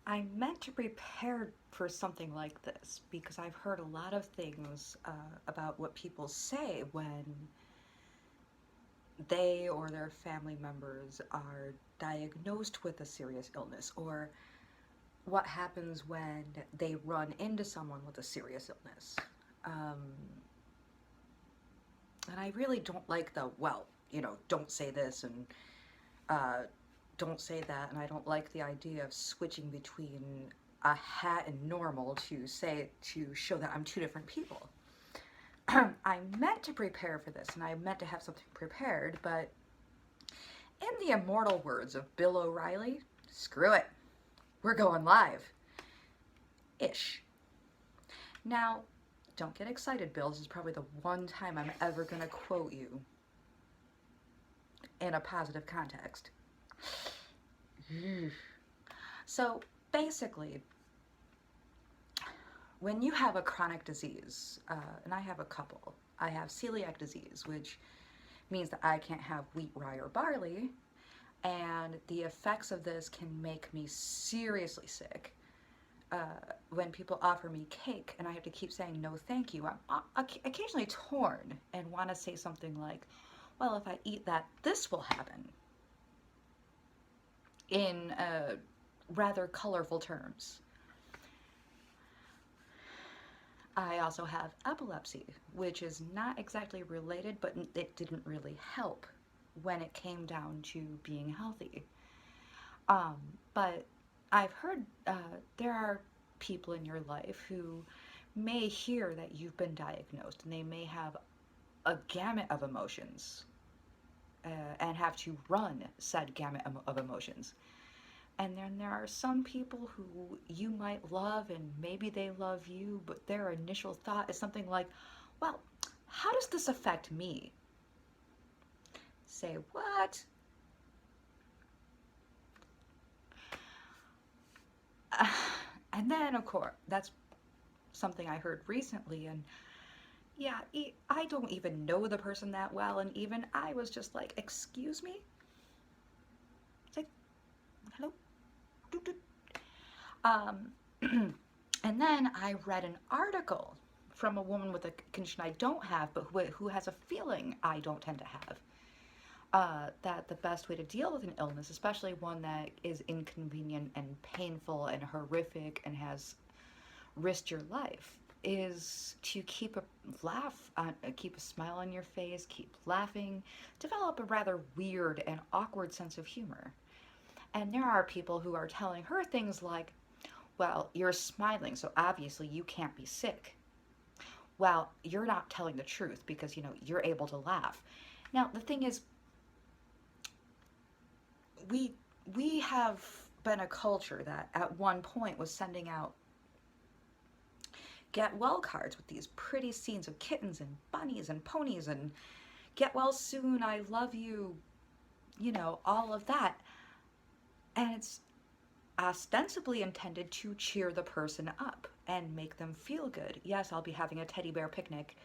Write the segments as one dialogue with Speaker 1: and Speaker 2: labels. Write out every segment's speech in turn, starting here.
Speaker 1: I meant to prepare for something like this because I've heard a lot of things about what people say when they or their family members are diagnosed with a serious illness, or what happens when they run into someone with a serious illness. Um, and I really don't like the, well, don't say this and uh, don't say that, and I don't like the idea of switching between a hat and normal to show that I'm two different people. I meant to prepare for this, and I meant to have something prepared, but in the immortal words of Bill O'Reilly, screw it, we're going live. Ish. Now, don't get excited, Bill. This is probably the one time I'm ever going to quote you in a positive context. So, basically, when you have a chronic disease, and I have a couple, I have celiac disease, which means that I can't have wheat, rye, or barley, and the effects of this can make me seriously sick. Uh, when people offer me cake and I have to keep saying no thank you, I'm occasionally torn and want to say something like, well, if I eat that, this will happen, in rather colorful terms. I also have epilepsy, which is not exactly related, but it didn't really help when it came down to being healthy. Um, but I've heard there are people in your life who may hear that you've been diagnosed and they may have a gamut of emotions and have to run said gamut of emotions. And then there are some people who you might love and maybe they love you, but their initial thought is something like, well, how does this affect me? Say, what? Uh, and then, of course, that's something I heard recently. And yeah, I don't even know the person that well. And even I was just like, excuse me? It's like, hello? Um, and then I read an article from a woman with a condition I don't have, but who has a feeling I don't tend to have. That the best way to deal with an illness, especially one that is inconvenient and painful and horrific and has risked your life, is to keep a smile on your face, keep laughing, develop a rather weird and awkward sense of humor. And there are people who are telling her things like, well, you're smiling, so obviously you can't be sick. Well, you're not telling the truth because, you're able to laugh. Now, the thing is, we we have been a culture that at one point was sending out get well cards with these pretty scenes of kittens and bunnies and ponies and get well soon, I love you, all of that. And it's ostensibly intended to cheer the person up and make them feel good. Yes, I'll be having a teddy bear picnic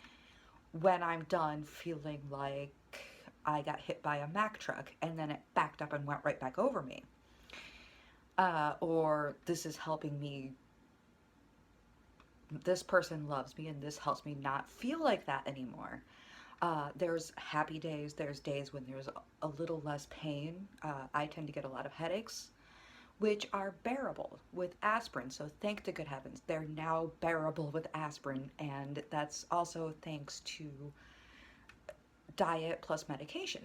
Speaker 1: when I'm done feeling like I got hit by a Mack truck and then it backed up and went right back over me. Or this is helping me, this person loves me and this helps me not feel like that anymore. There's happy days, there's days when there's a little less pain. I tend to get a lot of headaches, which are bearable with aspirin. So thank the good heavens, they're now bearable with aspirin, and that's also thanks to diet plus medication.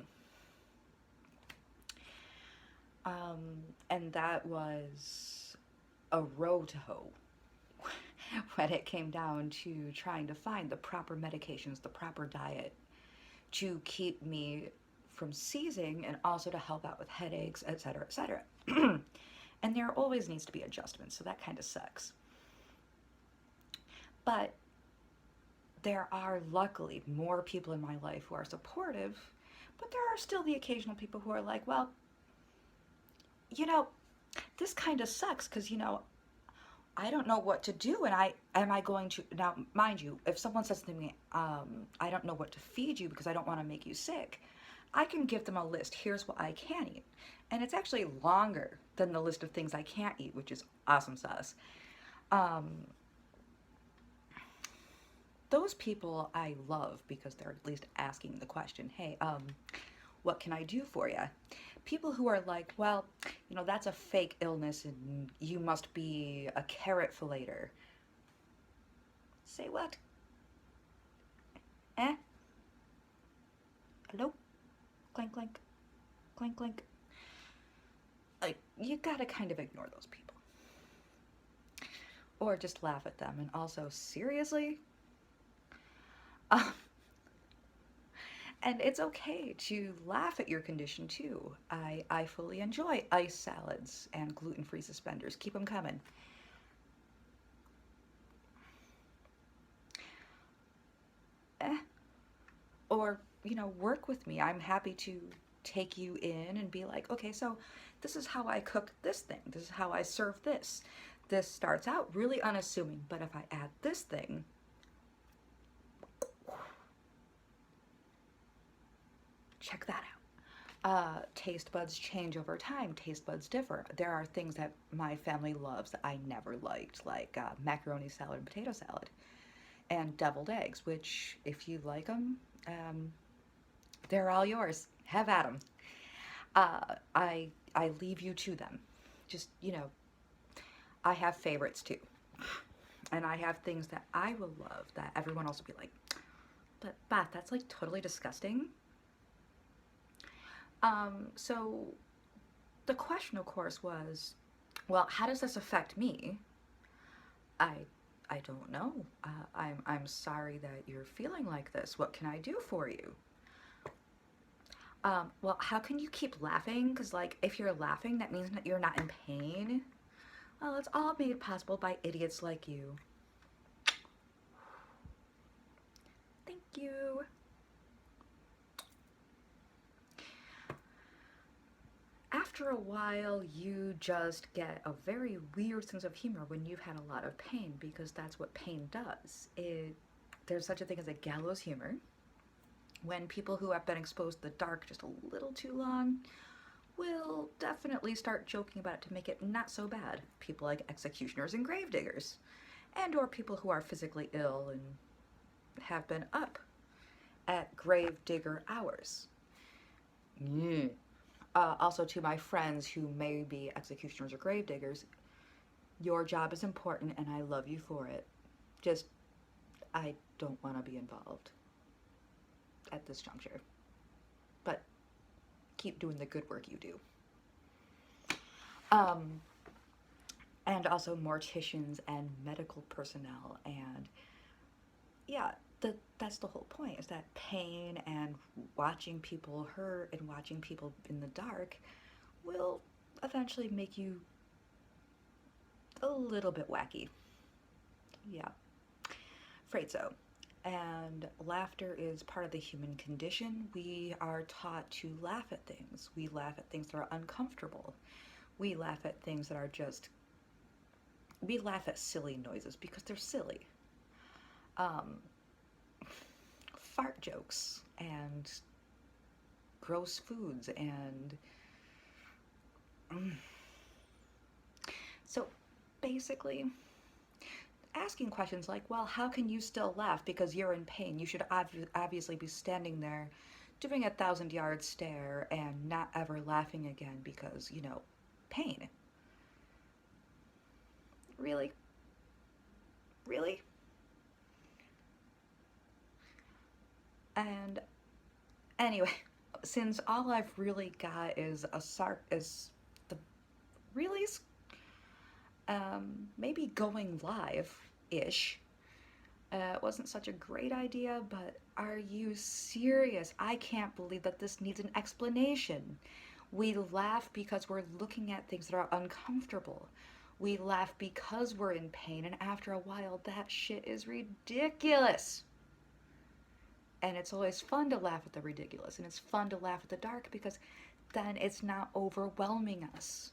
Speaker 1: And that was a road to hoe when it came down to trying to find the proper medications, the proper diet to keep me from seizing and also to help out with headaches, etc., etc. And there always needs to be adjustments, so that kind of sucks. But there are luckily more people in my life who are supportive, but there are still the occasional people who are like, well, you know, this kind of sucks because, I don't know what to do, and I going to now, mind you, if someone says to me, I don't know what to feed you because I don't want to make you sick, I can give them a list. Here's what I can eat. And it's actually longer than the list of things I can't eat, which is awesome sauce. Um, those people I love because they're at least asking the question, hey, what can I do for you? People who are like, well, that's a fake illness and you must be a carrot fillator. Say what? Eh? Hello? Clink, clink, clink, clink. Like, you gotta kind of ignore those people. Or just laugh at them. And also, seriously? Um, and it's okay to laugh at your condition too. I fully enjoy ice salads and gluten-free suspenders. Keep them coming. Eh. Or, work with me. I'm happy to take you in and be like, okay, so this is how I cook this thing. This is how I serve this. This starts out really unassuming, but if I add this thing, check that out. Taste buds change over time. Taste buds differ. There are things that my family loves that I never liked, like macaroni salad and potato salad, and deviled eggs, which, if you like them, they're all yours. Have at them. I leave you to them. Just, I have favorites too. And I have things that I will love that everyone else will be like, but Beth, that's like totally disgusting. So the question, of course, was, well, how does this affect me? I I don't know. I'm sorry that you're feeling like this. What can I do for you? Well, how can you keep laughing? Because, like, if you're laughing, that means that you're not in pain. Well, it's all made possible by idiots like you. Thank you. After a while, you just get a very weird sense of humor when you've had a lot of pain, because that's what pain does. There's such a thing as a gallows humor. When people who have been exposed to the dark just a little too long will definitely start joking about it to make it not so bad. People like executioners and gravediggers, and or people who are physically ill and have been up at gravedigger hours. Yeah. Also, to my friends who may be executioners or gravediggers, your job is important and I love you for it. Just, I don't want to be involved at this juncture. But keep doing the good work you do. Um, and also morticians and medical personnel, and yeah, that's the whole point, is that pain and watching people hurt and watching people in the dark will eventually make you a little bit wacky. Yeah, afraid so. And laughter is part of the human condition. We are taught to laugh at things. We laugh at things that are uncomfortable. We laugh at things that are just, we laugh at silly noises because they're silly. Um, Fart jokes and gross foods and so basically asking questions like, well, how can you still laugh because you're in pain? You should obviously be standing there doing 1,000-yard stare and not ever laughing again because, pain. Really? Really? And anyway, since all I've really got is is the reallys, maybe going live-ish wasn't such a great idea, but are you serious? I can't believe that this needs an explanation. We laugh because we're looking at things that are uncomfortable. We laugh because we're in pain, and after a while, that shit is ridiculous. And it's always fun to laugh at the ridiculous, and it's fun to laugh at the dark because then it's not overwhelming us.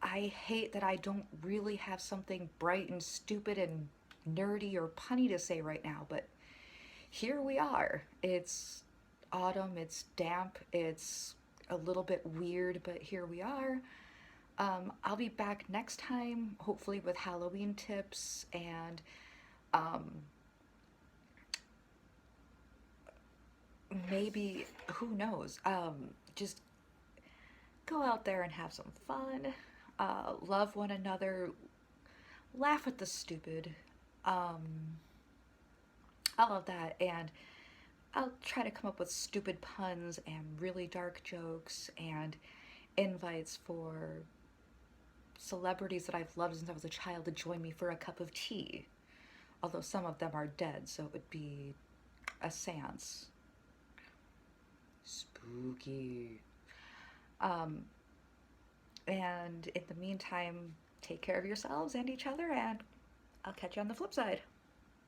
Speaker 1: I hate that I don't really have something bright and stupid and nerdy or punny to say right now, but here we are. It's autumn, it's damp, it's a little bit weird, but here we are. I'll be back next time, hopefully with Halloween tips and um, maybe, who knows, just go out there and have some fun, love one another, laugh at the stupid, um, all of that, and I'll try to come up with stupid puns and really dark jokes and invites for celebrities that I've loved since I was a child to join me for a cup of tea. Although some of them are dead, so it would be a seance. Spooky. Um, and in the meantime, take care of yourselves and each other, and I'll catch you on the flip side.